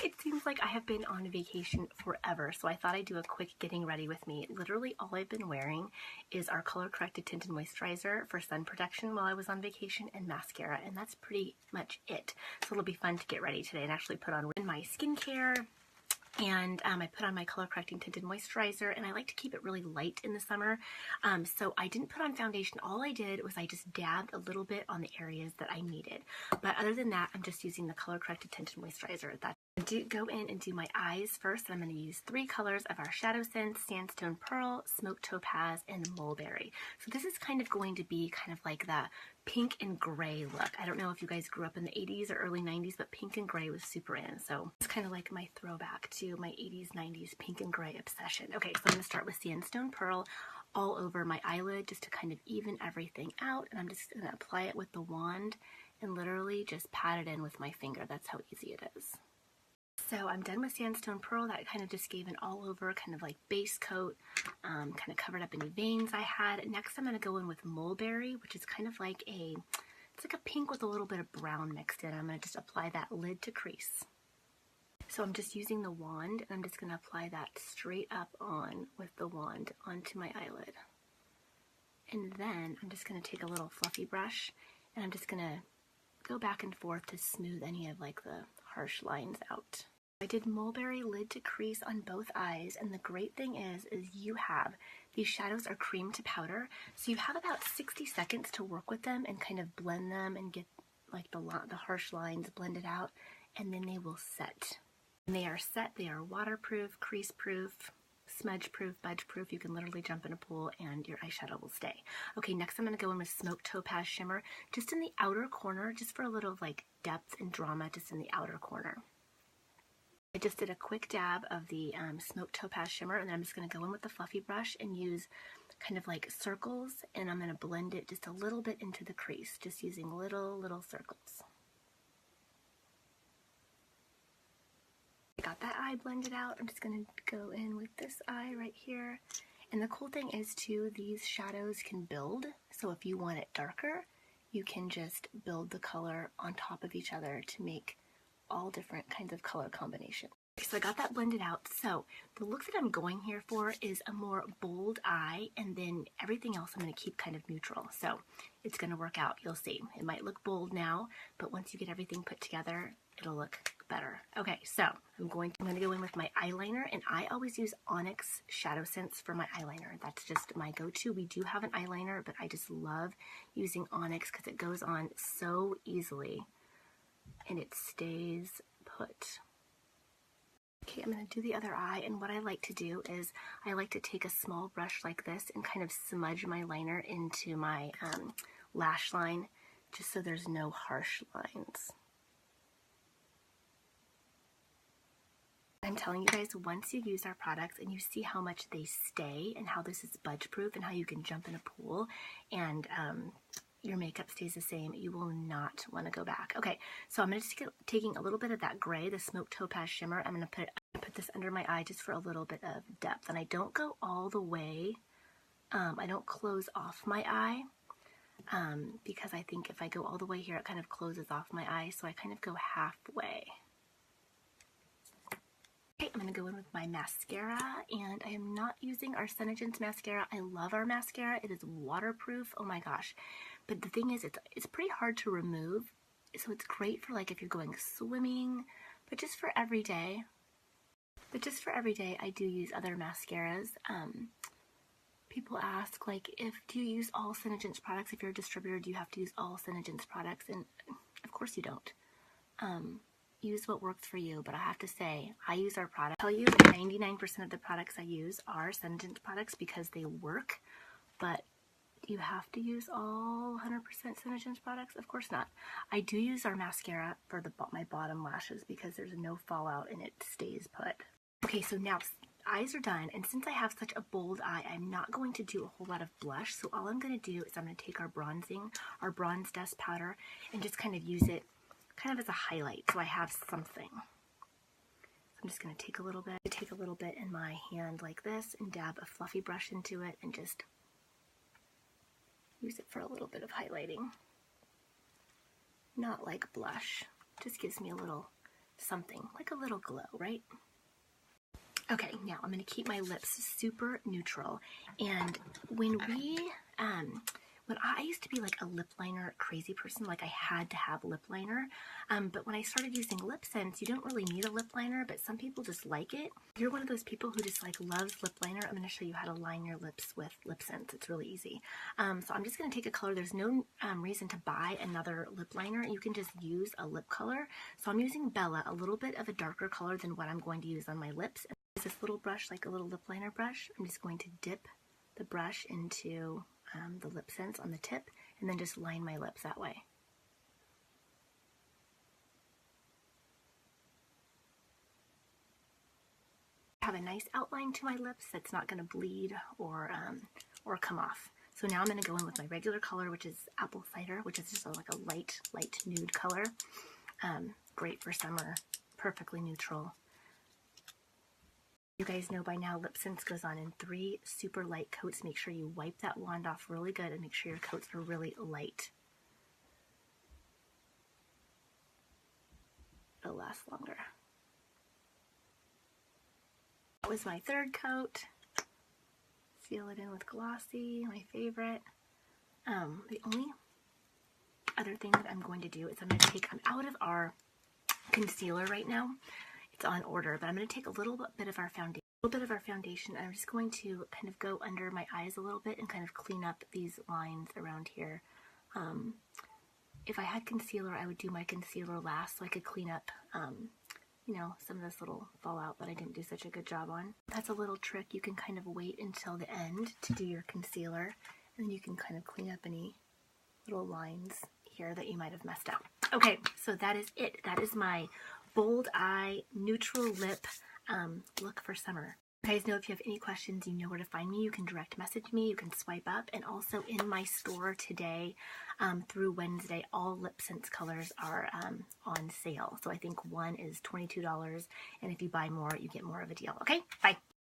It seems like I have been on vacation forever, so I thought I'd do a quick getting ready with me. Literally all I've been wearing is our color corrected tinted moisturizer for sun protection while I was on vacation and mascara, and that's pretty much it. So it'll be fun to get ready today and actually put on my skincare. And I put on my color correcting tinted moisturizer, and I like to keep it really light in the summer. So I didn't put on foundation. All I did was I just dabbed a little bit on the areas that I needed. But other than that, I'm just using the color corrected tinted moisturizer. I do go in and do my eyes first. I'm going to use 3 colors of our Shadowsense, Sandstone Pearl, Smoked Topaz, and Mulberry. So this is kind of going to be kind of like the pink and gray look. I don't know if you guys grew up in the 80s or early 90s, but pink and gray was super in. So it's kind of like my throwback to my 80s, 90s pink and gray obsession. Okay, so I'm going to start with Sandstone Pearl all over my eyelid just to kind of even everything out. And I'm just going to apply it with the wand and literally just pat it in with my finger. That's how easy it is. So I'm done with Sandstone Pearl. That kind of just gave an all over kind of like base coat, kind of covered up any veins I had. Next I'm going to go in with Mulberry, which is kind of like it's like a pink with a little bit of brown mixed in. I'm going to just apply that lid to crease. So I'm just using the wand, and I'm just going to apply that straight up on with the wand onto my eyelid. And then I'm just going to take a little fluffy brush, and I'm just going to go back and forth to smooth any of like the harsh lines out. I did Mulberry lid to crease on both eyes, and the great thing is you have, these shadows are cream to powder, so you have about 60 seconds to work with them and kind of blend them and get like the harsh lines blended out, and then they will set. When they are set, they are waterproof, crease proof, smudge proof, budge proof. You can literally jump in a pool and your eyeshadow will stay. Okay, next I'm going to go in with Smoked Topaz Shimmer just in the outer corner, just for a little like depth and drama just in the outer corner. I just did a quick dab of the Smoked Topaz Shimmer, and then I'm just going to go in with the fluffy brush and use kind of like circles, and I'm going to blend it just a little bit into the crease, just using little circles. I got that eye blended out. I'm just going to go in with this eye right here. And the cool thing is too, these shadows can build. So if you want it darker, you can just build the color on top of each other to make all different kinds of color combinations. So I got that blended out. So the look that I'm going here for is a more bold eye, and then everything else I'm going to keep kind of neutral. So it's going to work out. You'll see. It might look bold now, but once you get everything put together, it'll look better. Okay, so I'm going to go in with my eyeliner, and I always use Onyx Shadowsense for my eyeliner. That's just my go-to. We do have an eyeliner, but I just love using Onyx because it goes on so easily and it stays put. Okay, I'm going to do the other eye, and what I like to do is I like to take a small brush like this and kind of smudge my liner into my lash line just so there's no harsh lines. I'm telling you guys, once you use our products and you see how much they stay and how this is budge proof and how you can jump in a pool and your makeup stays the same, you will not want to go back. Okay, so I'm going to taking a little bit of that gray, the Smoked Topaz Shimmer. I'm going to put this under my eye just for a little bit of depth, and I don't go all the way. I don't close off my eye because I think if I go all the way here, it kind of closes off my eye, so I kind of go halfway. Okay, I'm going to go in with my mascara, and I am not using our Shadowsense Mascara. I love our mascara. It is waterproof. Oh my gosh. But the thing is, it's pretty hard to remove, so it's great for like if you're going swimming, but just for every day. I do use other mascaras. People ask, like, do you use all Shadowsense products? If you're a distributor, do you have to use all Shadowsense products? And of course you don't. Use what works for you, but I have to say, I use our product. I'll tell you 99% of the products I use are Shadowsense products because they work, but do you have to use all 100% Shadowsense products? Of course not. I do use our mascara for my bottom lashes because there's no fallout and it stays put. Okay, so now eyes are done, and since I have such a bold eye, I'm not going to do a whole lot of blush, so all I'm going to do is I'm going to take our Bronze Dust powder, and just kind of use it kind of as a highlight, so I have something. I'm just going to take a little bit in my hand like this and dab a fluffy brush into it and just use it for a little bit of highlighting. Not like blush, just gives me a little something, like a little glow, right? Okay, now I'm going to keep my lips super neutral. And when I used to be like a lip liner crazy person, like I had to have lip liner. But when I started using Lashsense, you don't really need a lip liner, but some people just like it. If you're one of those people who just like loves lip liner, I'm going to show you how to line your lips with Lashsense. It's really easy. So I'm just going to take a color. There's no reason to buy another lip liner. You can just use a lip color. So I'm using Bella, a little bit of a darker color than what I'm going to use on my lips. And this little brush, like a little lip liner brush, I'm just going to dip the brush into the Lashsense on the tip, and then just line my lips that way. I have a nice outline to my lips that's not going to bleed or come off. So now I'm going to go in with my regular color, which is apple cider, which is just like a light nude color. Great for summer, perfectly neutral. You guys know by now Lashsense goes on in 3 super light coats. Make sure you wipe that wand off really good and make sure your coats are really light. It'll last longer. That was my 3rd coat. Seal it in with Glossy, my favorite. The only other thing that I'm going to do is I'm out of our concealer right now. It's on order, but I'm going to take a little bit of our foundation, and I'm just going to kind of go under my eyes a little bit and kind of clean up these lines around here. If I had concealer, I would do my concealer last so I could clean up, you know, some of this little fallout that I didn't do such a good job on. That's a little trick. You can kind of wait until the end to do your concealer, and then you can kind of clean up any little lines here that you might have messed up. Okay, so that is it. That is my bold eye, neutral lip look for summer. You guys know if you have any questions, you know where to find me. You can direct message me, you can swipe up, and also in my store today through Wednesday, all Lashsense colors are on sale. So I think one is $22, and if you buy more, you get more of a deal. Okay, bye.